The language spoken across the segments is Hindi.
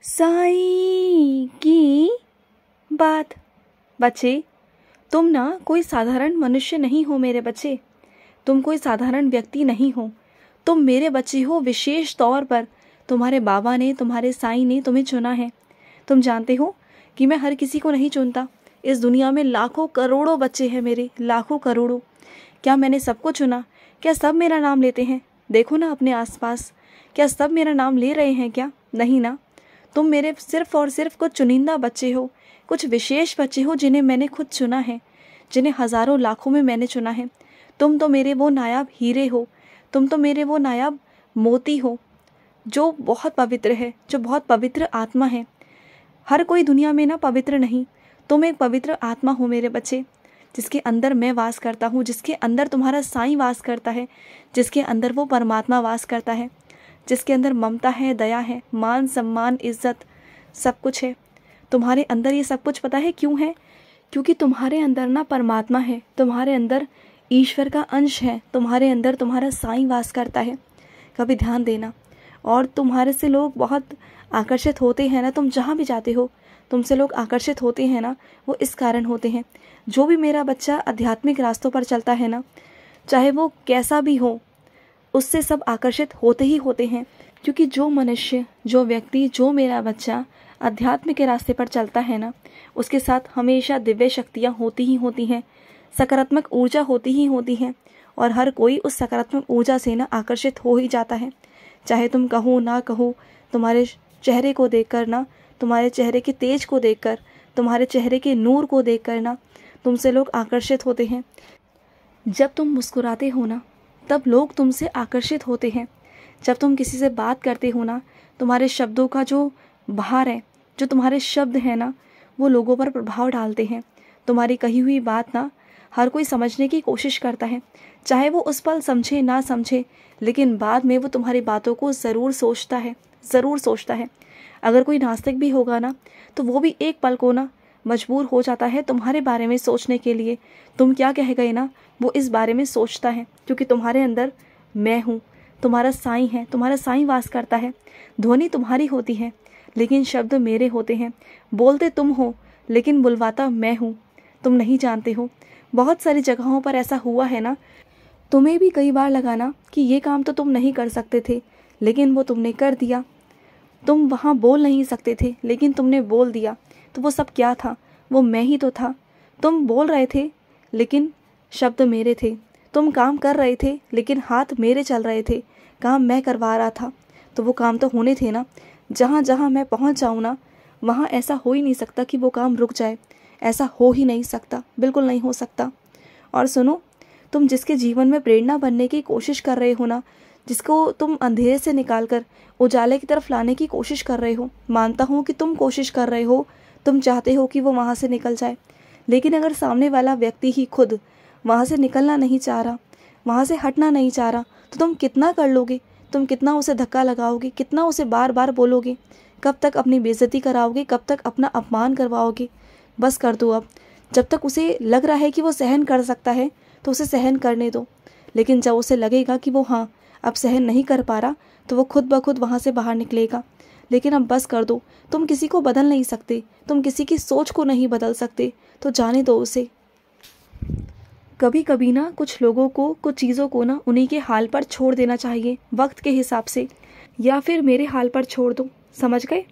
साईं की बात। बच्चे, तुम ना कोई साधारण मनुष्य नहीं हो मेरे बच्चे। तुम कोई साधारण व्यक्ति नहीं हो। तुम मेरे बच्चे हो। विशेष तौर पर तुम्हारे बाबा ने, तुम्हारे साईं ने तुम्हें चुना है। तुम जानते हो कि मैं हर किसी को नहीं चुनता। इस दुनिया में लाखों करोड़ों बच्चे हैं मेरे, लाखों करोड़ों। क्या मैंने सबको चुना? क्या सब मेरा नाम लेते हैं? देखो ना अपने आसपास, क्या सब मेरा नाम ले रहे हैं? क्या नहीं ना। तुम मेरे सिर्फ और सिर्फ कुछ चुनिंदा बच्चे हो, कुछ विशेष बच्चे हो जिन्हें मैंने खुद चुना है, जिन्हें हजारों लाखों में मैंने चुना है। तुम तो मेरे वो नायाब हीरे हो, तुम तो मेरे वो नायाब मोती हो जो बहुत पवित्र है, जो बहुत पवित्र आत्मा है। हर कोई दुनिया में ना पवित्र नहीं। तुम एक पवित्र आत्मा हो मेरे बच्चे, जिसके अंदर मैं वास करता हूँ, जिसके अंदर तुम्हारा साईं वास करता है, जिसके अंदर वो परमात्मा वास करता है, जिसके अंदर ममता है, दया है, मान सम्मान, इज्जत, सब कुछ है। तुम्हारे अंदर ये सब कुछ पता है क्यों है? क्योंकि तुम्हारे अंदर ना परमात्मा है, तुम्हारे अंदर ईश्वर का अंश है, तुम्हारे अंदर तुम्हारा साईं वास करता है। कभी ध्यान देना। और तुम्हारे से लोग बहुत आकर्षित होते हैं ना, तुम जहाँ भी जाते हो तुमसे लोग आकर्षित होते हैं ना, वो इस कारण होते हैं। जो भी मेरा बच्चा आध्यात्मिक रास्तों पर चलता है ना, चाहे वो कैसा भी हो, उससे सब आकर्षित होते ही होते हैं। क्योंकि जो मनुष्य, जो व्यक्ति, जो मेरा बच्चा अध्यात्म के रास्ते पर चलता है ना, उसके साथ हमेशा दिव्य शक्तियाँ होती ही होती हैं, सकारात्मक ऊर्जा होती ही होती है। और हर कोई उस सकारात्मक ऊर्जा से ना आकर्षित हो ही जाता है। चाहे तुम कहो ना कहो, तुम्हारे चेहरे को देखकर ना, तुम्हारे चेहरे के तेज को देखकर, तुम्हारे चेहरे के नूर को देखकर ना, तुमसे लोग आकर्षित होते हैं। जब तुम मुस्कुराते हो ना, तब लोग तुमसे आकर्षित होते हैं। जब तुम किसी से बात करते हो ना, तुम्हारे शब्दों का जो भार है, जो तुम्हारे शब्द हैं ना, वो लोगों पर प्रभाव डालते हैं। तुम्हारी कही हुई बात ना हर कोई समझने की कोशिश करता है, चाहे वो उस पल समझे ना समझे, लेकिन बाद में वो तुम्हारी बातों को ज़रूर सोचता है, ज़रूर सोचता है। अगर कोई नास्तिक भी होगा ना, तो वो भी एक पल को ना मजबूर हो जाता है तुम्हारे बारे में सोचने के लिए। तुम क्या कह गए ना, वो इस बारे में सोचता है, क्योंकि तुम्हारे अंदर मैं हूँ, तुम्हारा साईं है, तुम्हारा साईं वास करता है। ध्वनि तुम्हारी होती है, लेकिन शब्द मेरे होते हैं। बोलते तुम हो, लेकिन बुलवाता मैं हूँ। तुम नहीं जानते हो, बहुत सारी जगहों पर ऐसा हुआ है ना। तुम्हें भी कई बार लगा ना कि ये काम तो तुम नहीं कर सकते थे, लेकिन वो तुमने कर दिया। तुम वहाँ बोल नहीं सकते थे, लेकिन तुमने बोल दिया। तो वो सब क्या था? वो मैं ही तो था। तुम बोल रहे थे, लेकिन शब्द मेरे थे। तुम काम कर रहे थे, लेकिन हाथ मेरे चल रहे थे। काम मैं करवा रहा था, तो वो काम तो होने थे ना। जहाँ जहाँ मैं पहुँच जाऊँ ना, वहाँ ऐसा हो ही नहीं सकता कि वो काम रुक जाए। ऐसा हो ही नहीं सकता, बिल्कुल नहीं हो सकता। और सुनो, तुम जिसके जीवन में प्रेरणा बनने की कोशिश कर रहे हो ना, जिसको तुम अंधेरे से निकालकर उजाले की तरफ लाने की कोशिश कर रहे हो, मानता हूँ कि तुम कोशिश कर रहे हो, तुम चाहते हो कि वो वहाँ से निकल जाए। लेकिन अगर सामने वाला व्यक्ति ही खुद वहाँ से निकलना नहीं चाह रहा, वहाँ से हटना नहीं चाह रहा, तो तुम कितना कर लोगे? तुम कितना उसे धक्का लगाओगे? कितना उसे बार बार बोलोगे? कब तक अपनी बेइज्जती कराओगे? कब तक अपना अपमान करवाओगे? बस कर दो अब। जब तक उसे लग रहा है कि वो सहन कर सकता है, तो उसे सहन करने दो। लेकिन जब उसे लगेगा कि वो हाँ अब सहन नहीं कर पा रहा, तो वो खुद ब खुद वहाँ से बाहर निकलेगा। लेकिन अब बस कर दो। तुम किसी को बदल नहीं सकते, तुम किसी की सोच को नहीं बदल सकते, तो जाने दो उसे। कभी कभी ना कुछ लोगों को, कुछ चीज़ों को ना उन्हीं के हाल पर छोड़ देना चाहिए, वक्त के हिसाब से, या फिर मेरे हाल पर छोड़ दो। समझ गए?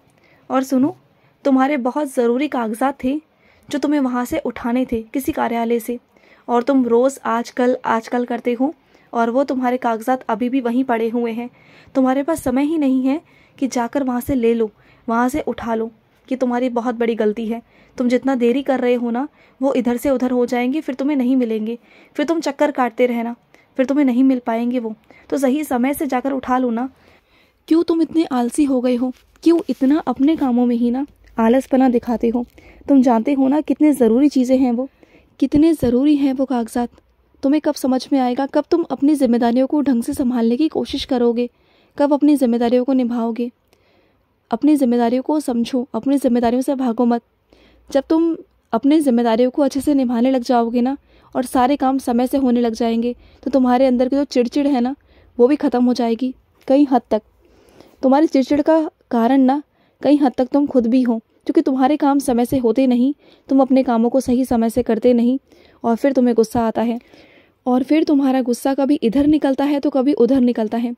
और सुनो, तुम्हारे बहुत ज़रूरी कागजात थे जो तुम्हें वहाँ से उठाने थे, किसी कार्यालय से, और तुम रोज़ आजकल आजकल करते हो, और वो तुम्हारे कागजात अभी भी वहीं पड़े हुए हैं। तुम्हारे पास समय ही नहीं है कि जाकर वहाँ से ले लो, वहाँ से उठा लो। कि तुम्हारी बहुत बड़ी गलती है। तुम जितना देरी कर रहे हो ना, वो इधर से उधर हो जाएंगे, फिर तुम्हें नहीं मिलेंगे, फिर तुम चक्कर काटते रहना, फिर तुम्हें नहीं मिल पाएंगे वो। तो सही समय से जाकर उठा लो ना। क्यों तुम इतने आलसी हो गए हो? क्यों इतना अपने कामों में ही ना आलसपना दिखाते हो? तुम जानते हो ना कितने ज़रूरी चीज़ें हैं वो, कितने ज़रूरी हैं वो कागजात। तुम्हें कब समझ में आएगा? कब तुम अपनी जिम्मेदारियों को ढंग से संभालने की कोशिश करोगे? कब अपनी जिम्मेदारियों को निभाओगे? अपनी जिम्मेदारियों को समझो, अपनी जिम्मेदारियों से भागो मत। जब तुम अपनी जिम्मेदारियों को अच्छे से निभाने लग जाओगे ना, और सारे काम समय से होने लग जाएंगे, तो तुम्हारे अंदर की जो चिड़चिड़ है ना, वो भी ख़त्म हो जाएगी कई हद तक। तुम्हारी चिड़चिड़ का कारण ना कई हद तक तुम खुद भी हो, क्योंकि तुम्हारे काम समय से होते नहीं, तुम अपने कामों को सही समय से करते नहीं, और फिर तुम्हें गुस्सा आता है, और फिर तुम्हारा गुस्सा कभी इधर निकलता है तो कभी उधर निकलता है।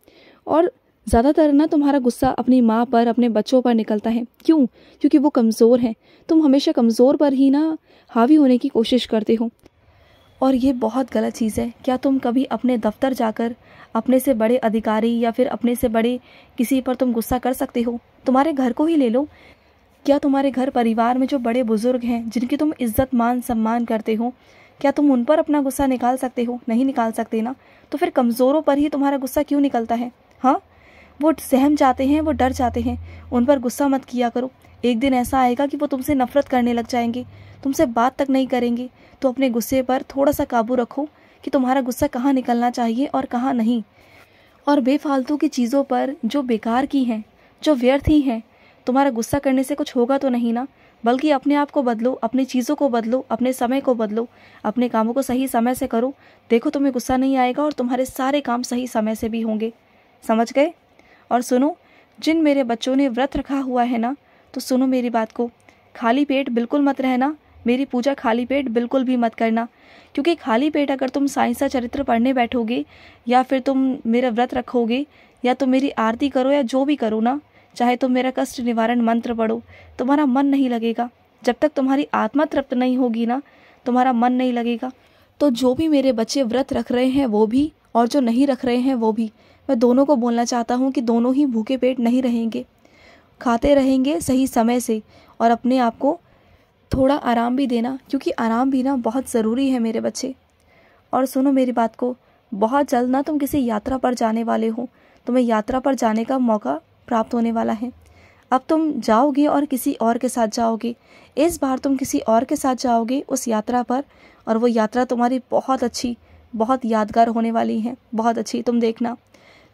और ज़्यादातर ना तुम्हारा गुस्सा अपनी माँ पर, अपने बच्चों पर निकलता है। क्यों? क्योंकि वो कमज़ोर हैं। तुम हमेशा कमज़ोर पर ही ना हावी होने की कोशिश करते हो, और ये बहुत गलत चीज़ है। क्या तुम कभी अपने दफ्तर जाकर अपने से बड़े अधिकारी या फिर अपने से बड़े किसी पर तुम गुस्सा कर सकते हो? तुम्हारे घर को ही ले लो। क्या तुम्हारे घर परिवार में जो बड़े बुजुर्ग हैं, जिनकी तुम इज्जत मान सम्मान करते हो, क्या तुम उन पर अपना गुस्सा निकाल सकते हो? नहीं निकाल सकते ना। तो फिर कमज़ोरों पर ही तुम्हारा गुस्सा क्यों निकलता है? हाँ, वो सहम जाते हैं, वो डर जाते हैं, उन पर गुस्सा मत किया करो। एक दिन ऐसा आएगा कि वो तुमसे नफरत करने लग जाएंगे, तुमसे बात तक नहीं करेंगे। तो अपने गुस्से पर थोड़ा सा काबू रखो कि तुम्हारा गुस्सा कहाँ निकलना चाहिए और कहाँ नहीं। और बेफालतू की चीज़ों पर जो बेकार की हैं, जो व्यर्थ ही हैं, तुम्हारा गुस्सा करने से कुछ होगा तो नहीं ना। बल्कि अपने आप को बदलो, अपनी चीज़ों को बदलो, अपने समय को बदलो, अपने कामों को सही समय से करो। देखो तुम्हें गुस्सा नहीं आएगा और तुम्हारे सारे काम सही समय से भी होंगे। समझ गए? और सुनो, जिन मेरे बच्चों ने व्रत रखा हुआ है ना, तो सुनो मेरी बात को। खाली पेट बिल्कुल मत रहना, मेरी पूजा खाली पेट बिल्कुल भी मत करना। क्योंकि खाली पेट अगर तुम साईंसा चरित्र पढ़ने बैठोगे, या फिर तुम मेरा व्रत रखोगे, या तुम मेरी आरती करो, या जो भी करो ना, चाहे तुम मेरा कष्ट निवारण मंत्र पढ़ो, तुम्हारा मन नहीं लगेगा। जब तक तुम्हारी आत्मा तृप्त नहीं होगी ना, तुम्हारा मन नहीं लगेगा। तो जो भी मेरे बच्चे व्रत रख रहे हैं वो भी, और जो नहीं रख रहे हैं वो भी, मैं दोनों को बोलना चाहता हूँ कि दोनों ही भूखे पेट नहीं रहेंगे, खाते रहेंगे सही समय से। और अपने आप को थोड़ा आराम भी देना, क्योंकि आराम भी ना बहुत ज़रूरी है मेरे बच्चे। और सुनो मेरी बात को, बहुत जल्द ना तुम किसी यात्रा पर जाने वाले हो, तुम्हें यात्रा पर जाने का मौका प्राप्त होने वाला है। अब तुम जाओगे और किसी और के साथ जाओगे। इस बार तुम किसी और के साथ जाओगे उस यात्रा पर, और वो यात्रा तुम्हारी बहुत अच्छी, बहुत यादगार होने वाली है, बहुत अच्छी। तुम देखना,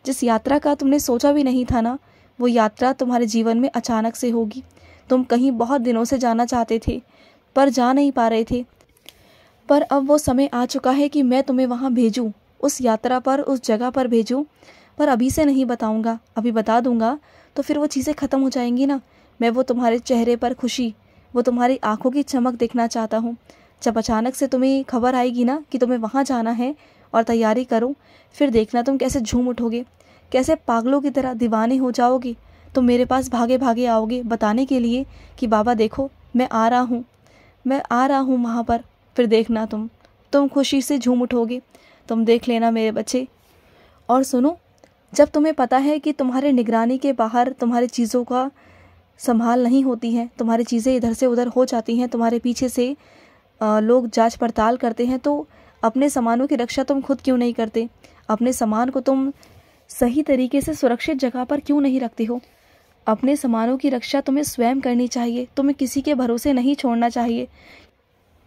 जिस यात्रा का तुमने सोचा भी नहीं था ना, वो यात्रा तुम्हारे जीवन में अचानक से होगी। तुम कहीं बहुत दिनों से जाना चाहते थे पर जा नहीं पा रहे थे, पर अब वो समय आ चुका है कि मैं तुम्हें वहाँ भेजूँ, उस यात्रा पर, उस जगह पर भेजूँ। पर अभी से नहीं बताऊँगा, अभी बता दूँगा तो फिर वो चीज़ें ख़त्म हो जाएंगी ना। मैं वो तुम्हारे चेहरे पर खुशी, वो तुम्हारी आंखों की चमक देखना चाहता हूँ। जब अचानक से तुम्हें खबर आएगी ना कि तुम्हें वहाँ जाना है और तैयारी करो, फिर देखना तुम कैसे झूम उठोगे, कैसे पागलों की तरह दीवाने हो जाओगे। तुम मेरे पास भागे भागे आओगे बताने के लिए कि बाबा देखो मैं आ रहा हूँ, मैं आ रहा हूँ वहाँ पर। फिर देखना तुम खुशी से झूम उठोगे। तुम देख लेना मेरे बच्चे। और सुनो, जब तुम्हें पता है कि तुम्हारे निगरानी के बाहर तुम्हारी चीज़ों का संभाल नहीं होती है, तुम्हारी चीज़ें इधर से उधर हो जाती हैं, तुम्हारे पीछे से लोग जांच पड़ताल करते हैं, तो अपने सामानों की रक्षा तुम खुद क्यों नहीं करते? अपने सामान को तुम सही तरीके से सुरक्षित जगह पर क्यों नहीं रखते हो? अपने सामानों की रक्षा तुम्हें स्वयं करनी चाहिए, तुम्हें किसी के भरोसे नहीं छोड़ना चाहिए।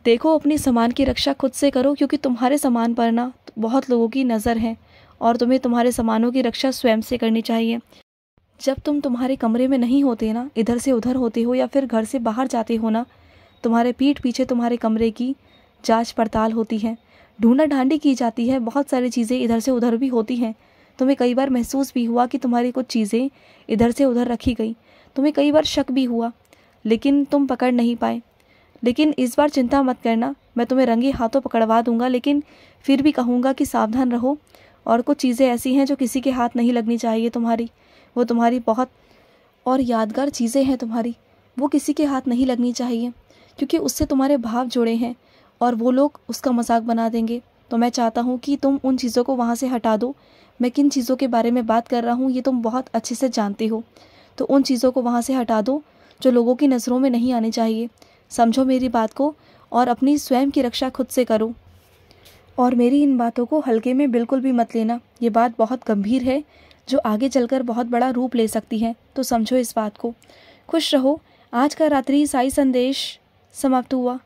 देखो, अपने सामान की रक्षा खुद से करो, क्योंकि तुम्हारे सामान पर ना बहुत लोगों की नज़र है, और तुम्हें तुम्हारे सामानों की रक्षा स्वयं से करनी चाहिए। जब तुम तुम्हारे कमरे में नहीं होते ना, इधर से उधर होते हो या फिर घर से बाहर जाते हो ना, तुम्हारे पीठ पीछे तुम्हारे कमरे की जांच पड़ताल होती है, ढूंढा ढांडी की जाती है, बहुत सारी चीज़ें इधर से उधर भी होती हैं। तुम्हें कई बार महसूस भी हुआ कि तुम्हारी कुछ चीज़ें इधर से उधर रखी गई, तुम्हें कई बार शक भी हुआ, लेकिन तुम पकड़ नहीं पाए। लेकिन इस बार चिंता मत करना, मैं तुम्हें रंगे हाथों पकड़वा दूंगा, लेकिन फिर भी कहूँगा कि सावधान रहो। और कुछ चीज़ें ऐसी हैं जो किसी के हाथ नहीं लगनी चाहिए तुम्हारी, वो तुम्हारी बहुत और यादगार चीज़ें हैं तुम्हारी, वो किसी के हाथ नहीं लगनी चाहिए, क्योंकि उससे तुम्हारे भाव जुड़े हैं और वो लोग उसका मजाक बना देंगे। तो मैं चाहता हूँ कि तुम उन चीज़ों को वहाँ से हटा दो। मैं किन चीज़ों के बारे में बात कर रहा हूँ ये तुम बहुत अच्छे से जानते हो, तो उन चीज़ों को वहाँ से हटा दो जो लोगों की नज़रों में नहीं आनी चाहिए। समझो मेरी बात को, और अपनी स्वयं की रक्षा खुद से करो। और मेरी इन बातों को हल्के में बिल्कुल भी मत लेना, ये बात बहुत गंभीर है जो आगे चलकर बहुत बड़ा रूप ले सकती है, तो समझो इस बात को। खुश रहो। आज का रात्रि साई संदेश समाप्त हुआ।